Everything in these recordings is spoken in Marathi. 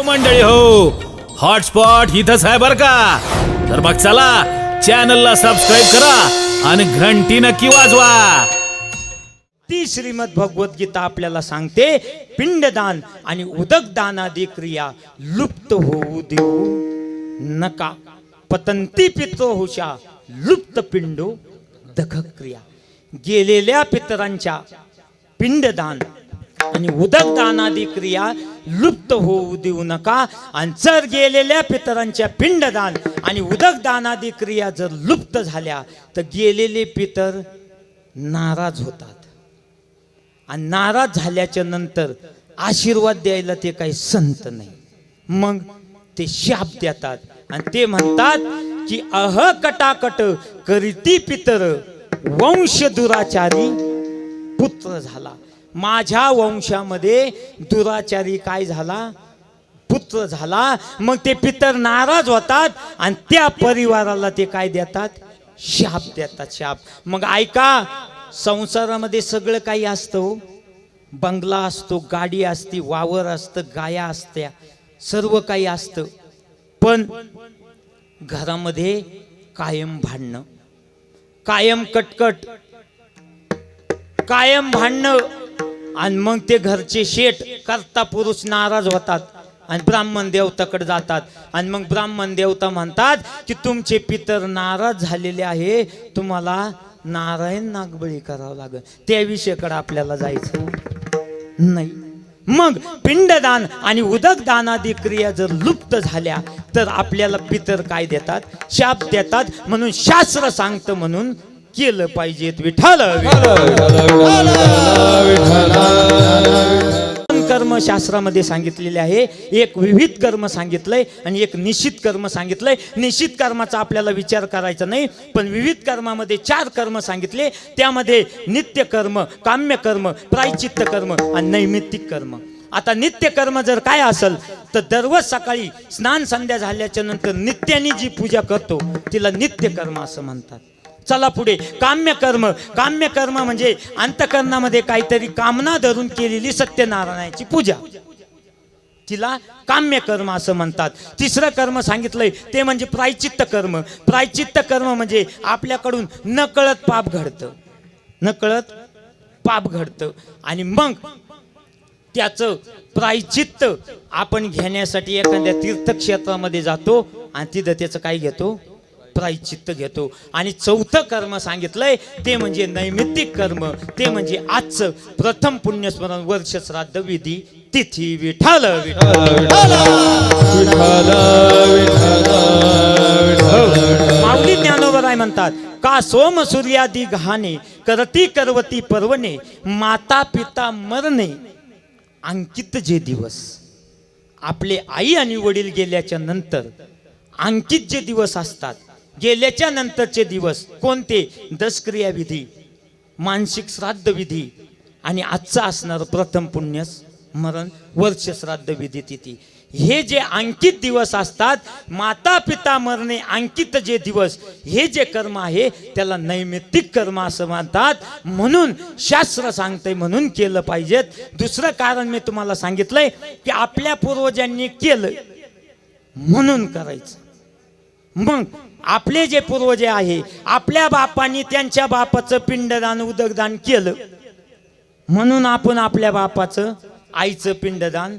मंडळी हो, हॉटस्पॉट इथंच आहे बर का. तर मग चला चॅनलला सबस्क्राईब करा आणि घंटी नक्की वाजवा. ती श्रीमद भगवत गीता आपल्याला सांगते पिंडदान आणि उदकदानादी क्रिया लुप्त होऊ देऊ नका. पतंती पितृहुषा लुप्त पिंडो दख क्रिया. गेलेल्या पितरांच्या पिंडदान आणि उदकदानादी क्रिया लुप्त होऊ देऊ नका. आणि जर गेलेल्या पितरांच्या पिंडदान आणि उदकदानादी क्रिया जर लुप्त झाल्या तर गेलेले पितर नाराज होतात. आणि नाराज झाल्याच्या नंतर आशीर्वाद द्यायला ते काही संत नाही. मग ते शाप देतात आणि ते म्हणतात की अह कटाकट करीती पितर वंश दुराचारी पुत्र झाला. माझ्या वंशामध्ये दुराचारी काय झाला? पुत्र झाला. मग ते पितर नाराज होतात आणि त्या परिवाराला ते काय देतात? शाप देतात. शाप. मग ऐका, संसारामध्ये सगळं काही असतं. बंगला असतो, गाडी असते, वावर असतं, गाया असत्या, सर्व काही असतं. पण घरामध्ये कायम भांडणं, कायम कटकट, कायम भांडणं. आणि मग ते घरचे शेठ करता पुरुष नाराज होतात आणि ब्राह्मण देवताकडे जातात. आणि मग ब्राह्मण देवता म्हणतात की तुमचे पितर नाराज झालेले आहे, तुम्हाला नारायण नागबळी करावं लागेल. त्या विषयाकडे आपल्याला जायचं नाही. मग पिंडदान आणि उदकदानादी क्रिया जर लुप्त झाल्या तर आपल्याला पितर काय देतात? शाप देतात. म्हणून शास्त्र सांगतं म्हणून केलं पाहिजे. विठ्ठल कर्म शास्त्रामध्ये सांगितलेले आहे. एक विविध कर्म सांगितलंय आणि एक निश्चित कर्म सांगितलंय. निश्चित कर्माचा आपल्याला विचार करायचा नाही, पण विविध कर्मामध्ये 4 कर्म सांगितले. त्यामध्ये नित्य कर्म, काम्य कर्म, प्रायश्चित्त कर्म आणि नैमित्तिक कर्म. आता नित्य कर्म जर काय असेल तर दररोज सकाळी स्नान संध्या झाल्याच्या नंतर नित्याने जी पूजा करतो तिला नित्य कर्म असं म्हणतात. चला पुढे. काम्य कर्म. काम्य कर्म म्हणजे अंतकरणामध्ये काहीतरी कामना धरून केलेली सत्यनारायणाची पूजा, तिला काम्य कर्म असं म्हणतात. तिसरं कर्म सांगितलंय ते म्हणजे प्रायश्चित्त कर्म. प्रायश्चित्त कर्म म्हणजे आपल्याकडून नकळत पाप घडतं, नकळत पाप घडतं आणि मग त्याचं प्रायश्चित्त आपण घेण्यासाठी एखाद्या तीर्थक्षेत्रामध्ये जातो आणि तिथं त्याचं काय घेतो? प्रायश्चित्त घेतो. आणि चौथं कर्म सांगितलंय ते म्हणजे नैमित्तिक कर्म. ते म्हणजे आजचं प्रथम पुण्यस्मरण, वर्ष श्राद्ध, विधी, तिथी. विठ्ठल माऊली ज्ञानोबराय म्हणतात का सोम सूर्यादी गहाणे करती करवती पर्वणे माता पिता मरणे अंकित जे दिवस. आपले आई आणि वडील गेल्याच्या नंतर अंकित जे दिवस असतात, गेल्याच्या नंतरचे दिवस कोणते? दशक्रिया विधी, मानसिक श्राद्ध विधी आणि आजचा असणार प्रथम पुण्य स्मरण, वर्ष श्राद्ध विधी, तिथी. हे जे अंकित दिवस असतात, माता पिता मरणे अंकित जे दिवस, हे जे कर्म आहे त्याला नैमित्तिक कर्म असं म्हणतात. म्हणून शास्त्र सांगतंय म्हणून केलं पाहिजेत. दुसरं कारण मी तुम्हाला सांगितलंय की आपल्या पूर्वजांनी केलं म्हणून करायचं. मग आपले जे पूर्वज आहे, आपल्या बापांनी त्यांच्या बापाचं पिंडदान उदकदान केलं म्हणून आपण आपल्या बापाचं, आईचं पिंडदान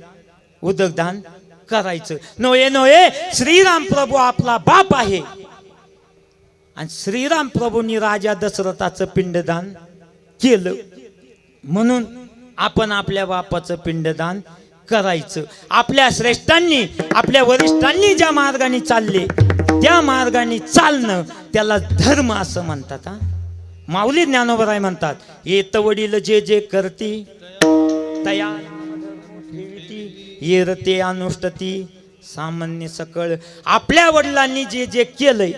उदकदान करायचं. नोये नोये, श्रीराम प्रभू आपला बाप आहे आणि श्रीराम प्रभूंनी राजा दशरथाचं पिंडदान केलं म्हणून आपण आपल्या बापाचं पिंडदान करायचं. आपल्या श्रेष्ठांनी, आपल्या वरिष्ठांनी ज्या मार्गाने चालले त्या मार्गाने चालणं त्याला धर्म असं म्हणतात. माऊली ज्ञानोबराय म्हणतात येत वडील जे जे करती तया येरते अनुष्ठती सामान्य सकळ. आपल्या वडिलांनी जे जे केलंय,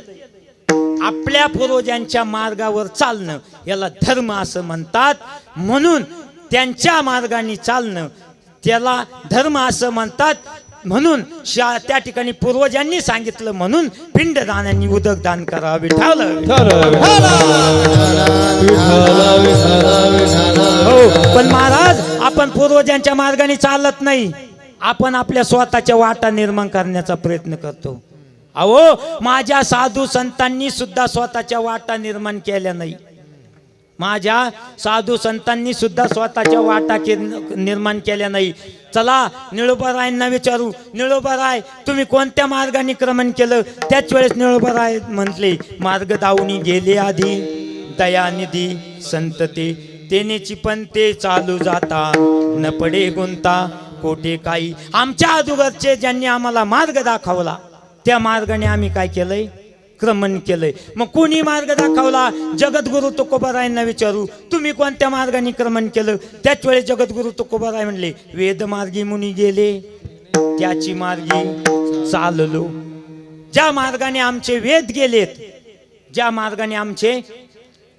आपल्या पूर्वजांच्या मार्गावर चालणं याला धर्म असं म्हणतात. म्हणून त्यांच्या मार्गाने चालणं त्याला धर्म असं म्हणतात. म्हणून त्या ठिकाणी पूर्वजांनी सांगितलं म्हणून पिंडदान आणि उदकदान करा. विठ्ठल हो. पण महाराज आपण पूर्वजांच्या मार्गाने चालत नाही, आपण आपल्या स्वतःच्या वाटा निर्माण करण्याचा प्रयत्न करतो. अहो माझ्या साधू संतांनी सुद्धा स्वतःच्या वाटा निर्माण केल्या नाही. माझ्या साधू संतांनी सुद्धा स्वतःच्या वाटा निर्माण केल्या नाही. चला निळोबारायांना विचारू, निळोबाराय तुम्ही कोणत्या मार्गाने क्रमण केलं? त्याच वेळेस निळोबाराय म्हटले, मार्ग दावणी गेले आधी दयानिधी संतते तेनेची पण ते चालू जाता न पडे गुंता कोठे काही. आमच्या अगोदरचे ज्यांनी आम्हाला मार्ग दाखवला त्या मार्गाने आम्ही काय केलंय? क्रमण केलंय. मग कोणी मार्ग दाखवला? जगद्गुरु तुकोबारायांना विचारू, तुम्ही कोणत्या मार्गाने क्रमण केलं? त्याच वेळेस जगद्गुरु तुकोबाराय म्हणले, वेद मार्गी मुनी गेले त्याची मार्गी चाललो. ज्या मार्गाने आमचे वेद गेलेत, ज्या मार्गाने आमचे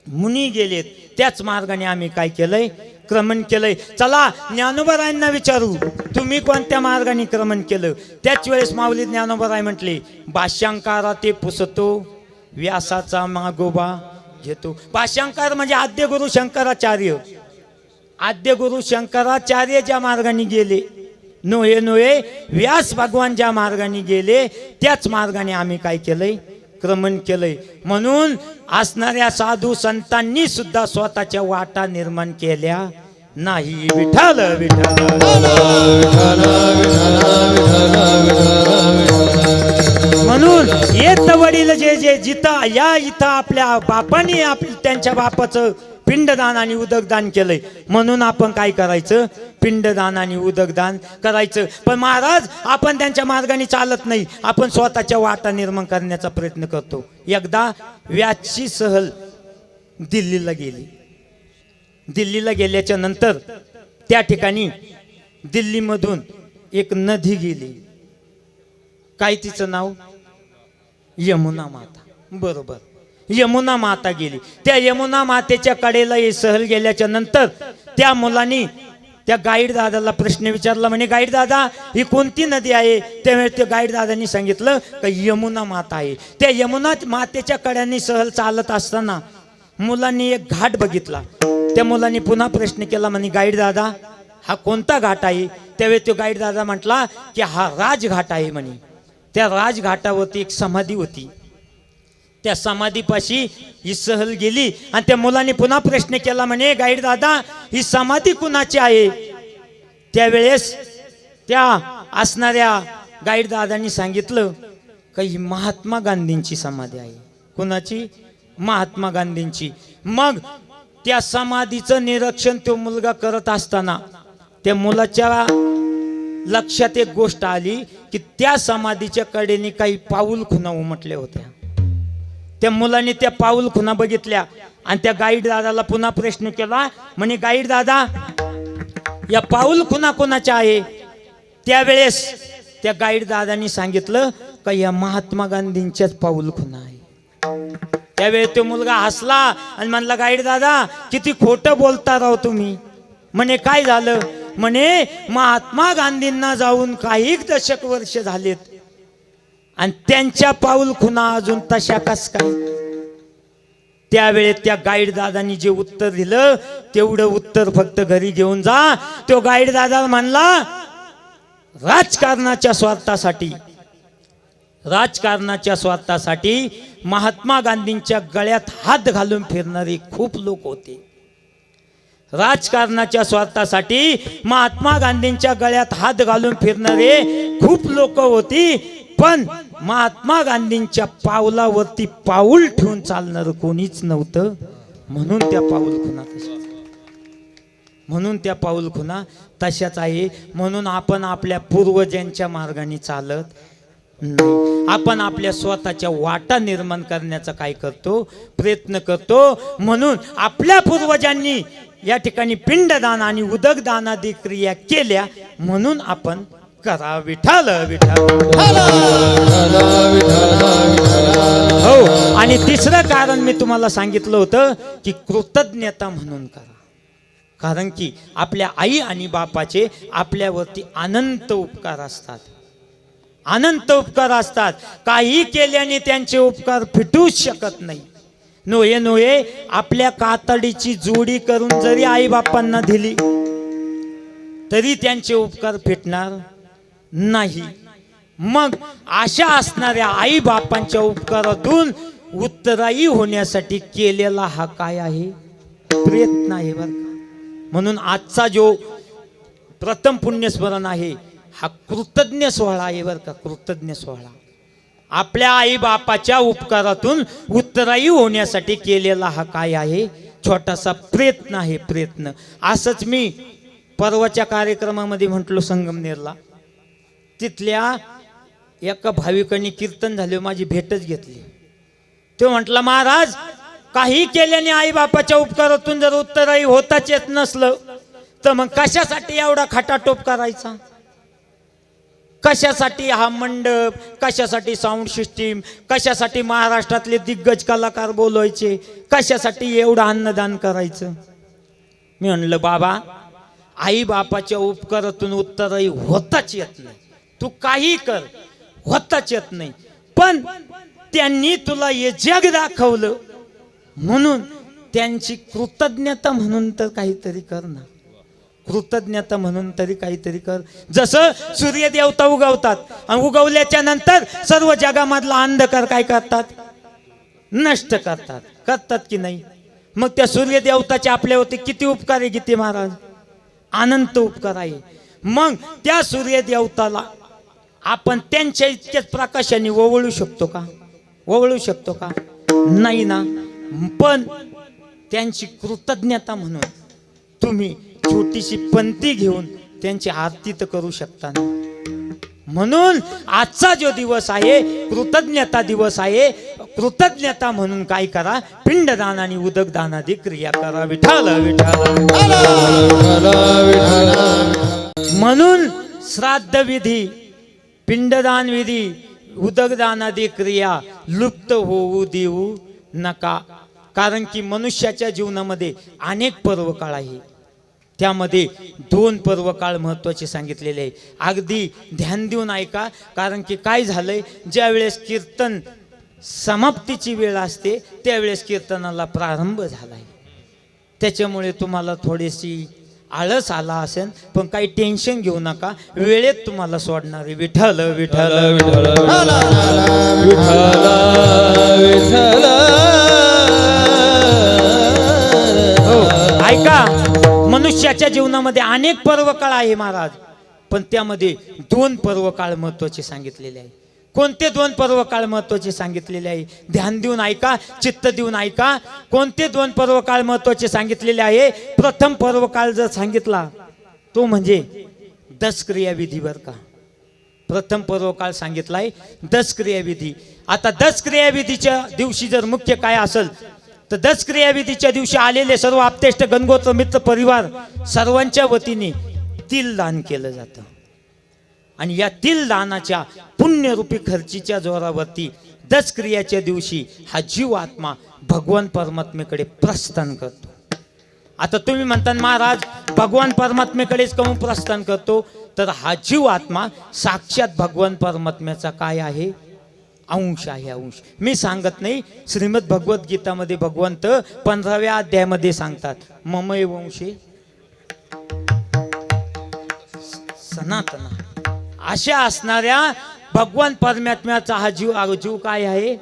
मुनी गेलेत, त्याच मार्गाने आम्ही काय केलंय? क्रमण केलंय. चला ज्ञानोबारायांना विचारू, तुम्ही कोणत्या मार्गाने क्रमण केलं? त्याच वेळेस माऊली ज्ञानोबाराय म्हटले, भाष्यांकारा ते पुसतो व्यासाचा मागोबा घेतो. भाष्यांकार म्हणजे आद्य गुरु शंकराचार्य. आद्य गुरु शंकराचार्य ज्या मार्गाने गेले, नोहे नोहे व्यास भगवान ज्या मार्गाने गेले, त्याच मार्गाने आम्ही काय केलंय? क्रमण केलंय. म्हणून असणाऱ्या साधू संतांनी सुद्धा स्वतःच्या वाटा निर्माण केल्या नाही. विठ्ठल विठ्ठल. म्हणून येत वडील जे जे जिथं या इथं आपल्या बापाने त्यांच्या बापाचं पिंडदान आणि उदकदान केलंय, म्हणून आपण काय करायचं? पिंडदान आणि उदकदान करायचं. पण महाराज आपण त्यांच्या मार्गाने चालत नाही, आपण स्वतःच्या वाटा निर्माण करण्याचा प्रयत्न करतो. एकदा व्यासची सहल दिल्लीला गेली. दिल्लीला गेल्याच्या नंतर त्या ठिकाणी दिल्लीमधून एक नदी गेली. काय तिचं नाव? यमुना माता. बरोबर, यमुना माता गेली. त्या यमुना मातेच्या कडेला ही सहल गेल्याच्या नंतर त्या मुलांनी त्या गाईड दादाला प्रश्न विचारला, म्हणे गाईड दादा ही कोणती नदी आहे? त्यावेळेस त्या गाईड दादांनी सांगितलं का यमुना माता आहे. त्या यमुना मातेच्या कड्याने सहल चालत असताना मुलांनी एक घाट बघितला. त्या मुलांनी पुन्हा प्रश्न केला, म्हणे गाईड दादा हा कोणता घाट आहे? त्यावेळेस तो गाईड दादा म्हटला की हा राजघाट आहे म्हणे. त्या राजघाटावरती एक समाधी होती. त्या समाधीपाशी ही सहल गेली आणि त्या मुलांनी पुन्हा प्रश्न केला, म्हणे गाईड दादा ही समाधी कुणाची आहे? त्यावेळेस त्या असणाऱ्या गाईड दादांनी सांगितलं का ही महात्मा गांधींची समाधी आहे. कुणाची? महात्मा गांधींची. मग त्या समाधीचं निरीक्षण तो मुलगा करत असताना त्या मुलाच्या लक्षात एक गोष्ट आली की त्या समाधीच्या कडेने काही पाऊल खुणा उमटल्या होत्या. त्या मुलाने त्या पाऊल खुणा बघितल्या आणि त्या गाईड दादाला पुन्हा प्रश्न केला, म्हणे गाईड दादा या पाऊल खुणा कोणाच्या आहे? त्यावेळेस त्या गाईड दादांनी सांगितलं का या महात्मा गांधींच्याच पाऊल खुणा आहे. त्यावेळेस तो मुलगा हसला आणि म्हणला, गाईड दादा किती खोटं बोलता राव तुम्ही. म्हणे काय झालं? म्हणे महात्मा गांधींना जाऊन काही दशक वर्ष झालेत आणि त्यांच्या पाऊल खुणा अजून तशा कस काय? त्यावेळेस त्या गाईड दादांनी जे उत्तर दिलं तेवढं उत्तर फक्त घरी घेऊन जा. तो गाईड दादा म्हणला, राजकारणाच्या स्वार्थासाठी महात्मा गांधींच्या गळ्यात हात घालून फिरणारे खूप लोक होते. राजकारणाच्या स्वार्थासाठी महात्मा गांधींच्या गळ्यात हात घालून फिरणारे खूप लोक होती, पण महात्मा गांधींच्या पावलावरती पाऊल ठेवून चालणार कोणीच नव्हतं. म्हणून त्या पाऊल खुणा तशाच आहे. म्हणून आपण आपल्या पूर्वजांच्या मार्गाने चालत नाही. आपण आपल्या स्वतःच्या वाटा निर्माण करण्याचा काय करतो? प्रयत्न करतो. म्हणून आपल्या पूर्वजांनी या ठिकाणी पिंडदान आणि उदकदान आदी क्रिया केल्या, म्हणून आपण करा. विठ्ठल विठ्ठल. हो, आणि तिसरं कारण मी तुम्हाला सांगितलं होतं की कृतज्ञता म्हणून करा. कारण की आपल्या आई आणि बापाचे आपल्यावरती अनंत उपकार असतात. अनंत उपकार असतात. काही केल्याने त्यांचे उपकार फिटूच शकत नाही. नोहे आपल्या कातडीची जोडी करून जरी आई बापांना दिली तरी त्यांचे उपकार फिटणार नाही. मग अशा असणाऱ्या आई बापांच्या उपकारातून उत्तराई होण्यासाठी केलेला हा काय आहे? प्रयत्न आहे बरं का. म्हणून आजचा जो प्रथम पुण्यस्मरण आहे हा कृतज्ञ सोहळा आहे बरं का. कृतज्ञ सोहळा आपल्या आई बापाच्या उपकारातून उत्तराई होण्यासाठी केलेला हा काय आहे? छोटासा प्रयत्न आहे. प्रयत्न. असंच मी परवाच्या कार्यक्रमामध्ये म्हटलो संगमनेरला, तिथल्या एका भाविकांनी कीर्तन झाले, माझी भेटच घेतली. तो म्हटला, महाराज काही केल्याने आई बापाच्या उपकारातून जर उत्तराई होताच येत नसलं तर मग कशासाठी एवढा खटाटोप करायचा? कशासाठी हा मंडप? कशासाठी साऊंड सिस्टीम? कशासाठी महाराष्ट्रातले दिग्गज कलाकार बोलवायचे? कशासाठी एवढं अन्नदान करायचं? मी म्हणलं, बाबा आई बापाच्या उपकारातून उत्तराई होताच येत नाही. तू काही कर, होताच येत नाही. पण त्यांनी तुला हे जग दाखवलं म्हणून त्यांची कृतज्ञता म्हणून तर काहीतरी कर ना. कृतज्ञता म्हणून तरी काहीतरी कर. जसं सूर्य देवता उगवतात आणि उगवल्याच्या नंतर सर्व जगामधला अंधकार काय करतात? नष्ट करतात. करतात की नाही? मग त्या सूर्य देवताचे आपल्यावरती किती उपकार आहे किती महाराज? अनंत उपकार आहे. मग त्या सूर्य देवताला आपण त्यांच्या इतक्याच प्रकाशाने ओवळू शकतो का? ओवळू शकतो का? नाही ना. पण त्यांची कृतज्ञता म्हणून तुम्ही छोटीशी पंक्ती घेऊन त्यांची आरती तर करू शकता ना. म्हणून आजचा जो दिवस आहे कृतज्ञता दिवस आहे. कृतज्ञता म्हणून काय करा? पिंडदान आणि उदकदान आदी क्रिया करा. विठ्ठल विठ्ठल. म्हणून श्राद्ध विधी, पिंडदान विधी, उदकदान आदी क्रिया लुप्त होऊ देऊ नका. कारण की मनुष्याच्या जीवनामध्ये अनेक पर्वकाळ आहे. त्यामध्ये 2 पर्वकाळ महत्वाचे सांगितलेले आहे. अगदी ध्यान देऊन ऐका. कारण की काय झालंय, ज्या वेळेस कीर्तन समाप्तीची वेळ असते त्यावेळेस कीर्तनाला प्रारंभ झालाय. त्याच्यामुळे तुम्हाला थोडीशी आळस आला असेल, पण काही टेन्शन घेऊ नका. वेळेत तुम्हाला सोडणार आहे. विठ्ठल विठ्ठल विठ्ठल ऐका. मनुष्याच्या जीवनामध्ये अनेक पर्वकाळ आहे महाराज, पण त्यामध्ये 2 पर्वकाळ महत्वाचे सांगितलेले आहे. कोणते 2 पर्वकाळ महत्वाचे सांगितलेले आहे? ध्यान देऊन ऐका, चित्त देऊन ऐका. कोणते 2 पर्वकाळ महत्वाचे सांगितलेले आहे? प्रथम पर्वकाळ जर सांगितला तो म्हणजे 10 क्रियाविधी बर का. प्रथम पर्वकाळ सांगितलाय 10 क्रियाविधी. आता 10 क्रियाविधीच्या दिवशी जर मुख्य काय असेल तर 10 क्रियाविधीच्या दिवशी आलेले सर्व आप्तेष्ट गणगोत्र मित्र परिवार सर्वांच्या वतीने तिल दान केलं जातं. आणि या तिल दानाच्या पुण्यरूपी खर्चीच्या जोरावरती 10 क्रियाच्या दिवशी हा जीव आत्मा भगवान परमात्मेकडे प्रस्थान करतो. आता तुम्ही म्हणता, महाराज भगवान परमात्मेकडेच काहून प्रस्थान करतो? तर हा जीव आत्मा साक्षात भगवान परमात्म्याचा काय आहे? अंश आहे. अंश. मी सांगत नाही. श्रीमद भगवत गीतामध्ये भगवंत 15व्या अध्यायामध्ये सांगतात, ममैव वंशे सनातना. अशा असणाऱ्या भगवान परमात्म्याचा हा जीव काय आहे?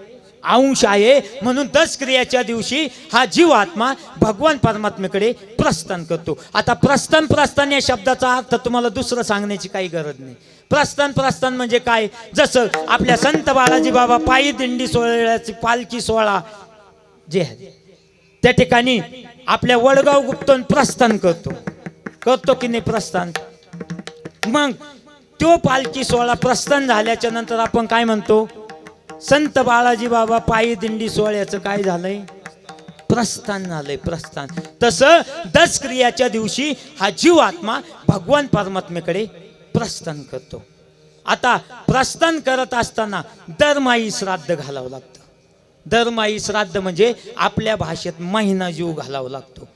अंश आहे. म्हणून 10 क्रियाच्या दिवशी हा जीव आत्मा भगवान परमात्मेकडे प्रस्थान करतो. आता प्रस्थान या शब्दाचा अर्थ तुम्हाला दुसरं सांगण्याची काही गरज नाही. प्रस्थान म्हणजे काय? जसं आपल्या संत बाळाजी बाबा पायी दिंडी सोहळ्याची पालखी सोहळा जे आहे त्या ठिकाणी आपल्या वडगाव गुप्तून प्रस्थान करतो की नाही प्रस्थान? मग तो पालखी सोहळा प्रस्थान झाल्याच्या नंतर आपण काय म्हणतो? संत बाळाजी बाबा पायी दिंडी सोहळ्याचं काय झालंय? प्रस्थान झालंय. प्रस्थान. तसं 10 क्रियाच्या दिवशी हा जीव आत्मा भगवान परमात्मेकडे प्रस्थान करतो. आता प्रस्थान करत असताना दरमाही श्राद्ध घालावं लागतं. दरमाही श्राद्ध म्हणजे आपल्या भाषेत महिना जीव घालावं लागतो.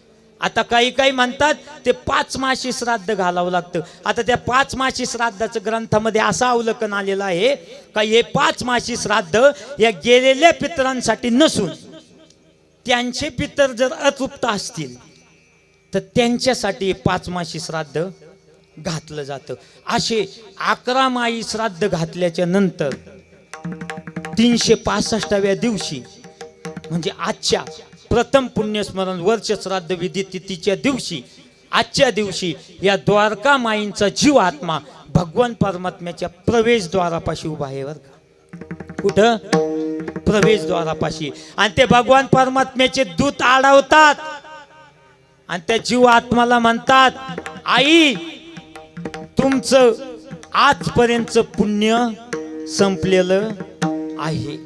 आता काही म्हणतात ते 5 मासी श्राद्ध घालावं लागतं. आता त्या 5 मासी श्राद्धाचं ग्रंथामध्ये असं अवलोकन आलेलं आहे का हे 5 मासी श्राद्ध या गेलेल्या पितरांसाठी नसून त्यांचे पितर जर अतृप्त असतील तर त्यांच्यासाठी 5 मासी श्राद्ध घातलं जातं. असे 11 माई श्राद्ध घातल्याच्या नंतर 365व्या दिवशी म्हणजे आजच्या प्रथम पुण्यस्मरण वर्ष श्राद्ध विधी तिथीच्या दिवशी आजच्या दिवशी या द्वारका माईंचा जीव आत्मा भगवान परमात्म्याच्या प्रवेशद्वारापाशी उभा आहे बरं का. कुठं? प्रवेशद्वारापाशी. आणि ते भगवान परमात्म्याचे दूत आडवतात आणि त्या जीव आत्माला म्हणतात, आई तुमचं आजपर्यंतचं पुण्य संपलेलं आहे.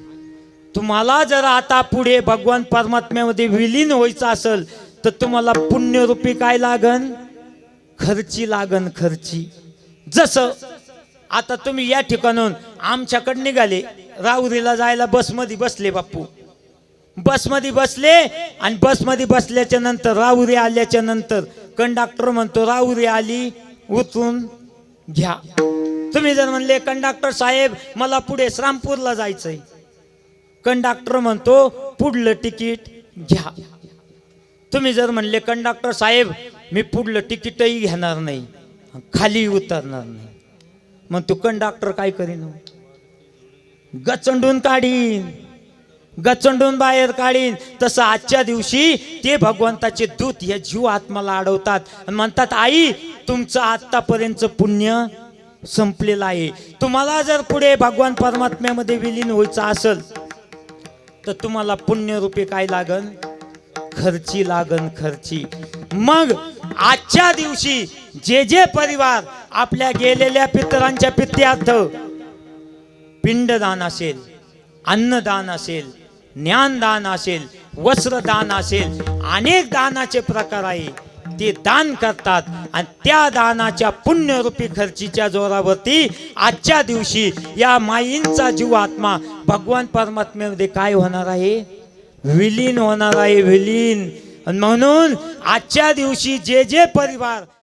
तुम्हाला जर आता पुढे भगवान परमात्म्यामध्ये विलीन व्हायचं असेल तर तुम्हाला पुण्यरूपी काय लागन? खर्ची लागन, खर्ची. जसं आता तुम्ही या ठिकाणून आमच्याकडे निघाले, राहुरीला जायला बसमध्ये बसले बाप्पू, बसमध्ये बसले आणि बसमध्ये बसल्याच्या नंतर राहुरी आल्याच्या नंतर कंडक्टर म्हणतो राहुरी आली, उतरून घ्या. तुम्ही जर म्हणले कंडक्टर साहेब मला पुढे श्रामपूरला जायचंय, कंडक्टर म्हणतो पुढलं तिकीट घ्या. तुम्ही जर म्हणले कंडक्टर साहेब मी पुढलं तिकीटही घेणार नाही, खाली उतरणार नाही, मग तो कंडक्टर काय करीन? गचंडून काढीन, गचंडून बाहेर काढीन. तसं आजच्या दिवशी ते भगवंताचे दूत या जीव आत्माला अडवतात आणि म्हणतात, आई तुमचं आतापर्यंतचं पुण्य संपलेलं आहे. तुम्हाला जर पुढे भगवान परमात्म्यामध्ये विलीन व्हायचं असेल तर तुम्हाला पुण्यरूपी काय लागन? खर्ची लागन, खर्ची. मग आजच्या दिवशी जे जे परिवार आपल्या गेलेल्या पितरांच्या पित्यार्थ पिंडदान असेल, अन्नदान असेल, ज्ञानदान असेल, वस्त्रदान असेल, अनेक दानाचे प्रकार आहे, ते दान करतात आणि त्या दानाच्या पुण्यरूपी खर्चीच्या जोरावरती आजच्या दिवशी या माईंचा जीव आत्मा भगवान परमात्म्यामध्ये काय होणार आहे? विलीन होणार आहे, विलीन. म्हणून आजच्या दिवशी जे जे परिवार